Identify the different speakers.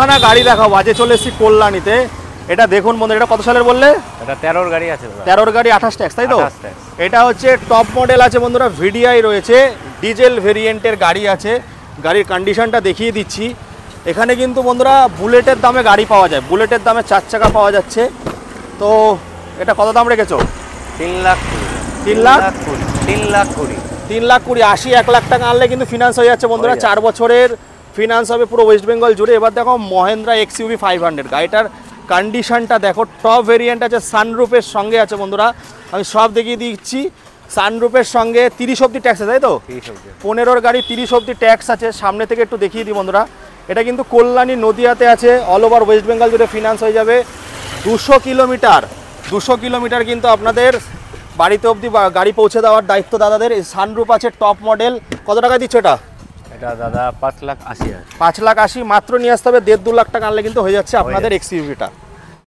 Speaker 1: দুখানা গাড়ি দেখাবো, আজকে চলে এসেছি কল্যাণীতে। এটা দেখুন বন্ধু, এটা কত সালের বললে?
Speaker 2: এটা 13 গাড়ি আছে,
Speaker 1: 13 গাড়ি 28 ট্যাক্স, তাই তো?
Speaker 2: 28 ট্যাক্স।
Speaker 1: এটা হচ্ছে টপ মডেল আছে বন্ধুরা, ভিডিআই রয়েছে, ডিজেল ভেরিয়েন্টের গাড়ি আছে। গাড়ির কন্ডিশনটা দেখিয়ে দিচ্ছি। এখানে কিন্তু বন্ধুরা বুলেটের দামে গাড়ি পাওয়া যায়, বুলেটের দামে 4 চাকা পাওয়া যাচ্ছে। তো এটা কত দাম রেখেছো?
Speaker 2: 3 লাখ
Speaker 1: 3 লাখ
Speaker 2: 20
Speaker 1: 80 1 লাখ টাকা আনলে কিন্তু ফিনান্স হয়ে যাচ্ছে বন্ধুরা। 4 বছরের ফিনান্স হবে পুরো ওয়েস্ট বেঙ্গল জুড়ে। এবার দেখো মহেন্দ্রা XUV 500, গাড়িটার কন্ডিশনটা দেখো, টপ ভেরিয়েন্ট আছে, সানরুফের সঙ্গে আছে বন্ধুরা। আমি সব দেখিয়ে দিচ্ছি। সানরুফের সঙ্গে 30 অব্দি ট্যাক্স আছে, তাই তো? 15-র গাড়ি 30 অব্দি ট্যাক্স আছে। সামনে থেকে একটু দেখিয়ে দিই বন্ধুরা। এটা কিন্তু কল্যাণী নদিয়াতে আছে, অল ওভার ওয়েস্ট বেঙ্গল জুড়ে ফিনান্স হয়ে যাবে। 200 কিলোমিটার কিন্তু আপনাদের বাড়িতে অবধি গাড়ি পৌঁছে দেওয়ার দায়িত্ব দাদাদের। এই সানরুফ আছে, টপ মডেল। কত টাকা দিচ্ছ এটা?
Speaker 2: এটা দাদা 5 লাখ 80 হাজার।
Speaker 1: 5 লাখ 80 মাত্র নিয়ে আসতে হবে। 1.5-2 লাখ টাকা আনলে কিন্তু হয়ে যাচ্ছে আপনাদের XUV টা।